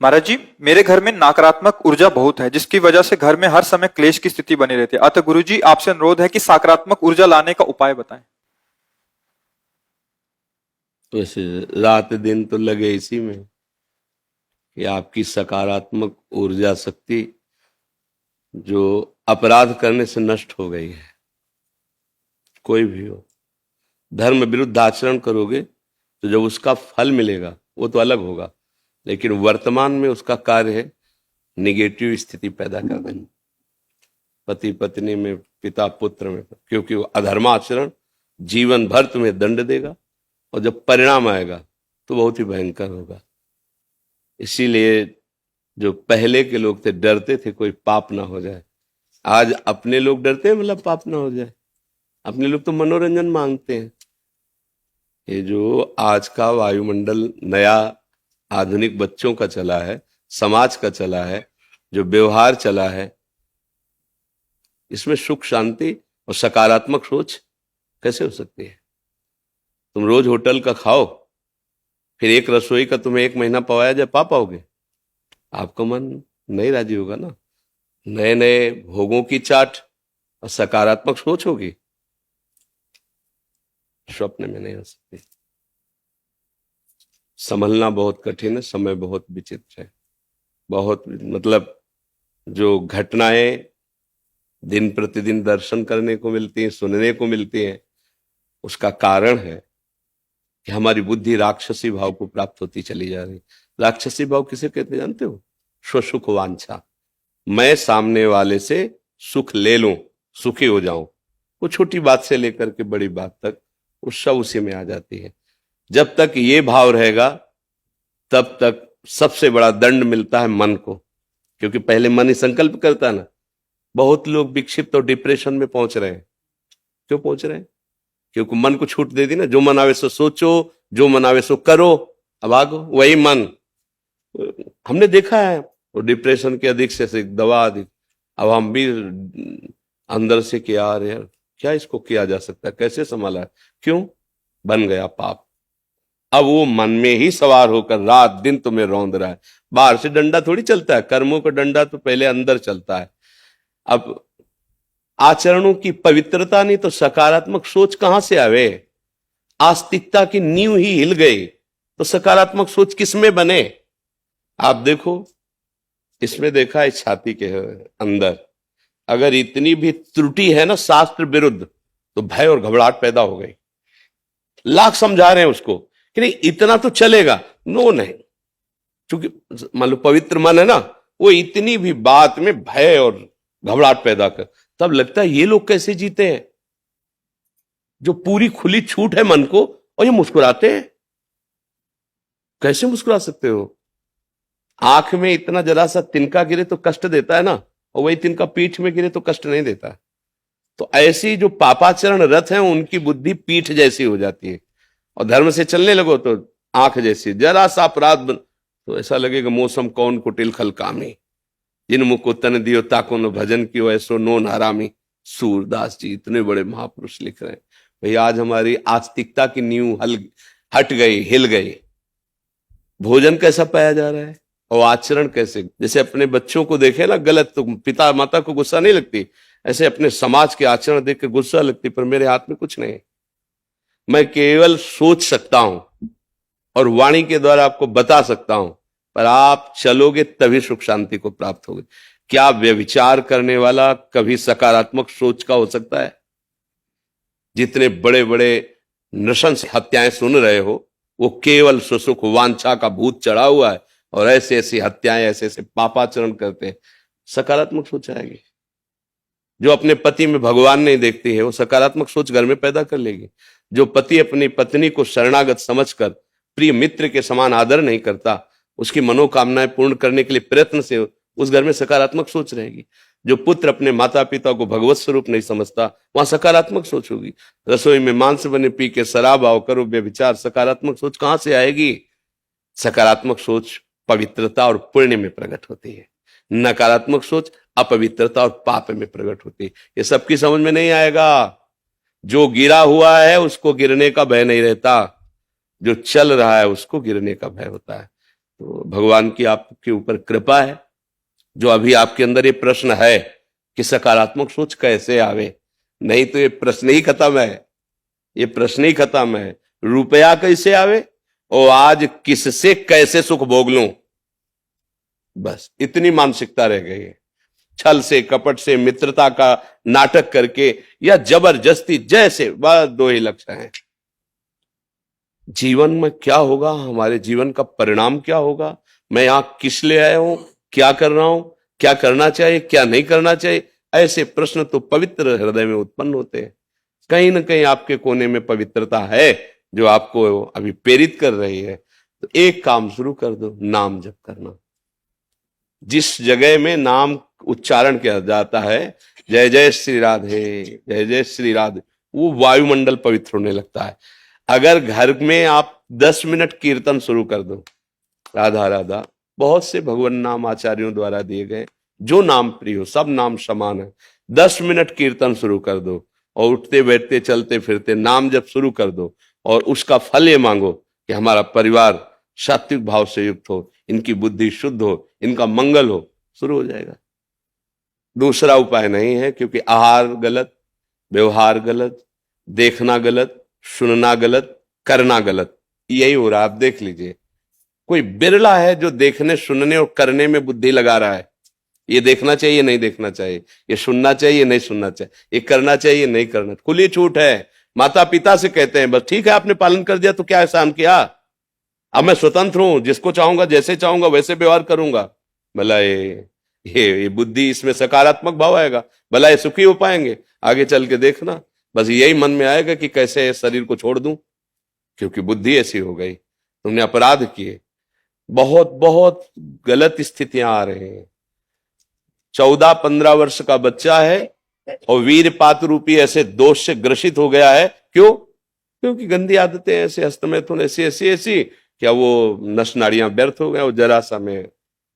महाराज जी, मेरे घर में नकारात्मक ऊर्जा बहुत है, जिसकी वजह से घर में हर समय क्लेश की स्थिति बनी रहती है। अतः गुरुजी, आपसे अनुरोध है कि सकारात्मक ऊर्जा लाने का उपाय बताएं। वैसे रात दिन तो लगे इसी में कि आपकी सकारात्मक ऊर्जा शक्ति जो अपराध करने से नष्ट हो गई है। कोई भी हो, धर्म विरुद्ध आचरण करोगे तो जब उसका फल मिलेगा वो तो अलग होगा, लेकिन वर्तमान में उसका कार्य है निगेटिव स्थिति पैदा कर देना, पति पत्नी में, पिता पुत्र में, क्योंकि वो अधर्माचरण जीवन भर तुम्हें दंड देगा और जब परिणाम आएगा तो बहुत ही भयंकर होगा। इसीलिए जो पहले के लोग थे डरते थे कोई पाप ना हो जाए। आज अपने लोग डरते हैं मतलब पाप ना हो जाए। अपने लोग तो मनोरंजन मांगते हैं। ये जो आज का वायुमंडल नया आधुनिक बच्चों का चला है, समाज का चला है, जो व्यवहार चला है, इसमें सुख शांति और सकारात्मक सोच कैसे हो सकती है? तुम रोज होटल का खाओ, फिर एक रसोई का तुम्हें 1 महीना पवाया जाए, पा पाओगे? आपका मन नहीं राजी होगा ना। नए नए भोगों की चाट और सकारात्मक सोच होगी, स्वप्न में नहीं हो सकती। संभलना बहुत कठिन है, समय बहुत विचित्र है। बहुत मतलब जो घटनाएं दिन प्रतिदिन दर्शन करने को मिलती हैं, सुनने को मिलती हैं, उसका कारण है कि हमारी बुद्धि राक्षसी भाव को प्राप्त होती चली जा रही। राक्षसी भाव किसे कहते जानते हो? स्वसुख वांछा। मैं सामने वाले से सुख ले लूं, सुखी हो जाऊं। वो छोटी बात से लेकर के बड़ी बात तक वो सब उसी में आ जाती है। जब तक ये भाव रहेगा तब तक सबसे बड़ा दंड मिलता है मन को, क्योंकि पहले मन ही संकल्प करता है ना। बहुत लोग विक्षिप्त और डिप्रेशन में पहुंच रहे हैं। क्यों पहुंच रहे हैं? क्योंकि मन को छूट दे दी ना। जो मन आवे सो सोचो, जो मन आवे सो करो, अब आगो वही मन। हमने देखा है वो डिप्रेशन के अधिक से दवा अधिक। अब हम भी अंदर से कि यार क्या इसको किया जा सकता है, कैसे संभाला है? क्यों? बन गया पाप। अब वो मन में ही सवार होकर रात दिन तुम्हें रौंद रहा है। बाहर से डंडा थोड़ी चलता है, कर्मों का डंडा तो पहले अंदर चलता है। अब आचरणों की पवित्रता नहीं तो सकारात्मक सोच कहां से आवे? आस्तिकता की नींव ही हिल गई तो सकारात्मक सोच किसमें बने? आप देखो, इसमें देखा है छाती के अंदर अगर इतनी भी त्रुटि है ना शास्त्र विरुद्ध, तो भय और घबराहट पैदा हो गई। लाख समझा रहे हैं उसको कि नहीं इतना तो चलेगा, नो नहीं, क्योंकि मान लो पवित्र मन है ना, वो इतनी भी बात में भय और घबराहट पैदा कर, तब लगता है ये लोग कैसे जीते हैं जो पूरी खुली छूट है मन को, और ये मुस्कुराते हैं। कैसे मुस्कुरा सकते हो? आंख में इतना जरा सा तिनका गिरे तो कष्ट देता है ना, और वही तिनका पीठ में गिरे तो कष्ट नहीं देता। तो ऐसी जो पापाचरण रथ हैं उनकी बुद्धि पीठ जैसी हो जाती है, और धर्म से चलने लगो तो आंख जैसी। जरा सा अपराध तो ऐसा लगेगा मौसम कौन कुटिल खल कामी, जिन मुख को तन दियो ताको न भजन कियो ऐसो नो नारामी। सूरदास जी इतने बड़े महापुरुष लिख रहे हैं। भाई आज हमारी आस्तिकता की नींव हट गई, हिल गई। भोजन कैसा पाया जा रहा है और आचरण कैसे? जैसे अपने बच्चों को देखे ना गलत तो पिता माता को गुस्सा नहीं लगती, ऐसे अपने समाज के आचरण देख के गुस्सा लगती। पर मेरे हाथ में कुछ नहीं, मैं केवल सोच सकता हूं और वाणी के द्वारा आपको बता सकता हूं, पर आप चलोगे तभी सुख शांति को प्राप्त होगी। क्या व्यभिचार करने वाला कभी सकारात्मक सोच का हो सकता है? जितने बड़े बड़े नृशंस हत्याएं सुन रहे हो, वो केवल सुसुख वांछा का भूत चढ़ा हुआ है, और ऐसे ऐसी हत्याएं, ऐसे ऐसे पापाचरण करते हैं। सकारात्मक सोच आएगी। जो अपने पति में भगवान नहीं देखती है वो सकारात्मक सोच घर में पैदा कर लेगी। जो पति अपनी पत्नी को शरणागत समझकर प्रिय मित्र के समान आदर नहीं करता, उसकी मनोकामनाएं पूर्ण करने के लिए प्रयत्न से उस घर में सकारात्मक सोच रहेगी। जो पुत्र अपने माता पिता को भगवत स्वरूप नहीं समझता, वहां सकारात्मक सोच होगी। रसोई में मांस बने पी के शराब आओ करो बेविचार, सकारात्मक सोच कहां से आएगी? सकारात्मक सोच पवित्रता और पुण्य में प्रकट होती है, नकारात्मक सोच अपवित्रता और पाप में प्रकट होती है। ये सबकी समझ में नहीं आएगा। जो गिरा हुआ है उसको गिरने का भय नहीं रहता, जो चल रहा है उसको गिरने का भय होता है। तो भगवान की आपके ऊपर कृपा है, जो अभी आपके अंदर ये प्रश्न है कि सकारात्मक सोच कैसे आवे, नहीं तो ये प्रश्न ही खत्म है, ये प्रश्न ही खत्म है। रुपया कैसे आवे और आज किससे कैसे सुख भोग लूं, बस इतनी मानसिकता रह गई है। छल से, कपट से, मित्रता का नाटक करके या जबरदस्ती, जैसे बस दो ही लक्ष्य हैं। जीवन में क्या होगा, हमारे जीवन का परिणाम क्या होगा, मैं यहां किस लिए आया हूं, क्या कर रहा हूं, क्या करना चाहिए, क्या नहीं करना चाहिए, ऐसे प्रश्न तो पवित्र हृदय में उत्पन्न होते हैं। कहीं ना कहीं आपके कोने में पवित्रता है जो आपको अभी प्रेरित कर रही है। तो एक काम शुरू कर दो, नाम जप करना। जिस जगह में नाम उच्चारण किया जाता है, जय जय श्री राधे, जय जय श्री राधे, वो वायुमंडल पवित्र होने लगता है। अगर घर में आप 10 मिनट कीर्तन शुरू कर दो, राधा राधा, बहुत से भगवान नाम आचार्यों द्वारा दिए गए, जो नाम प्रिय हो, सब नाम समान है, 10 मिनट कीर्तन शुरू कर दो और उठते बैठते चलते फिरते नाम जब शुरू कर दो और उसका फल ये मांगो कि हमारा परिवार सात्विक भाव से युक्त हो, इनकी बुद्धि शुद्ध हो, इनका मंगल हो, शुरू हो जाएगा। दूसरा उपाय नहीं है, क्योंकि आहार गलत, व्यवहार गलत, देखना गलत, सुनना गलत, करना गलत, यही हो रहा है। आप देख लीजिए, कोई बिरला है जो देखने, सुनने और करने में बुद्धि लगा रहा है। ये देखना चाहिए, नहीं देखना चाहिए, ये सुनना चाहिए, नहीं सुनना चाहिए, ये करना चाहिए, नहीं करना, खुली छूट है। माता पिता से कहते हैं बस ठीक है, आपने पालन कर दिया तो क्या एहसान किया, अब मैं स्वतंत्र हूं, जिसको चाहूंगा जैसे चाहूंगा वैसे व्यवहार करूंगा। भला ये बुद्धि, इसमें सकारात्मक भाव आएगा, भला ये सुखी हो पाएंगे, आगे चल के देखना। बस यही मन में आएगा कि कैसे शरीर को छोड़ दूं, क्योंकि बुद्धि ऐसी हो गई, तुमने अपराध किए। बहुत बहुत गलत स्थितियां आ रही हैं। 14-15 वर्ष का बच्चा है और वीरपात रूपी ऐसे दोष से ग्रसित हो गया है। क्यों? क्योंकि गंदी आदतें ऐसे, हस्तमैथुन ऐसी ऐसी ऐसी, क्या वो नस नाड़ियां व्यर्थ हो गया, वो जरा सा में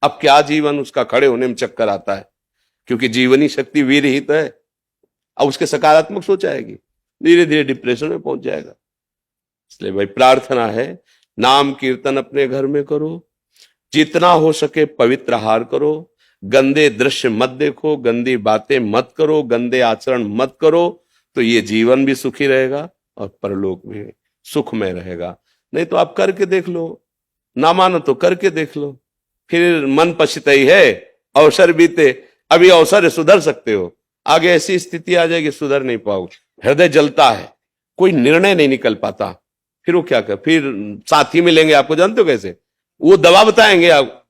अब क्या जीवन उसका खड़े होने में चक्कर आता है, क्योंकि जीवनी शक्ति वीर ही तो है। अब उसके सकारात्मक सोच आएगी, धीरे धीरे डिप्रेशन में पहुंच जाएगा। इसलिए भाई प्रार्थना है, नाम कीर्तन अपने घर में करो, जितना हो सके पवित्र आहार करो, गंदे दृश्य मत देखो, गंदी बातें मत करो, गंदे आचरण मत करो, तो ये जीवन भी सुखी रहेगा और परलोक भी सुखमय रहेगा। नहीं तो आप करके देख लो, ना मानो तो करके देख लो, फिर मन पछताई है, अवसर बीते, अभी अवसर है, सुधर सकते हो, आगे ऐसी स्थिति आ जाएगी सुधर नहीं पाओगे। हृदय जलता है, कोई निर्णय नहीं निकल पाता, फिर वो क्या कर, फिर साथी मिलेंगे आपको, जानते हो कैसे, वो दवा बताएंगे आप,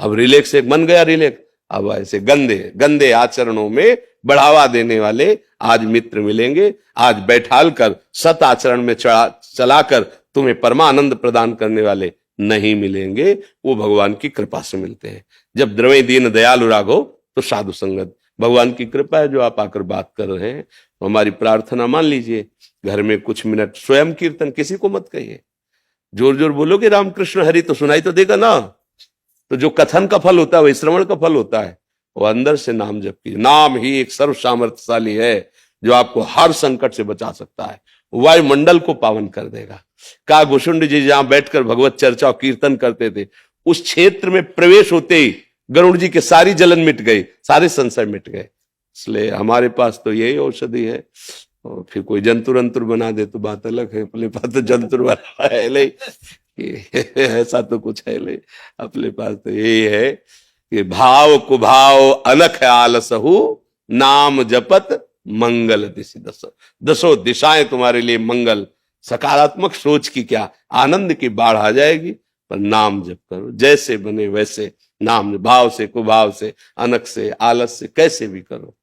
अब रिलैक्स एक मन गया रिलैक्स, अब ऐसे गंदे गंदे आचरणों में बढ़ावा देने वाले आज मित्र मिलेंगे, आज बैठाल कर सत आचरण में चलाकर तुम्हें परमानंद प्रदान करने वाले नहीं मिलेंगे। वो भगवान की कृपा से मिलते हैं। जब द्रवै दीन दयालु राघो तो साधु संगत, भगवान की कृपा है जो आप आकर बात कर रहे हैं। तो हमारी प्रार्थना मान लीजिए, घर में कुछ मिनट स्वयं कीर्तन, किसी को मत कहिए, जोर जोर बोलोगे रामकृष्ण हरि तो सुनाई तो देगा ना। तो जो कथन का फल होता है वही श्रवण का फल होता है, वो अंदर से नाम जप कीजिए। नाम ही एक सर्व सामर्थ्यशाली है जो आपको हर संकट से बचा सकता है, वायुमंडल को पावन कर देगा। का घुसुंड जी जहां बैठकर भगवत चर्चा और कीर्तन करते थे, उस क्षेत्र में प्रवेश होते ही गरुड़ जी के सारी जलन मिट गई, सारे संशय मिट गए। इसलिए हमारे पास तो यही औषधि है। और फिर कोई जंतुर अंतुर बना दे तो बात अलग है, अपने पास तो जंतुर बना है नहीं, ऐसा तो कुछ है नहीं। अपने पास तो यही है कि भाव कुभाव अनख आलसहु, नाम जपत मंगल दिशि दसो, दसों दिशाएं तुम्हारे लिए मंगल। सकारात्मक सोच की क्या आनंद की बाढ़ आ जाएगी, पर नाम जप करो, जैसे बने वैसे नाम, भाव से कुभाव से अनख से आलस से कैसे भी करो।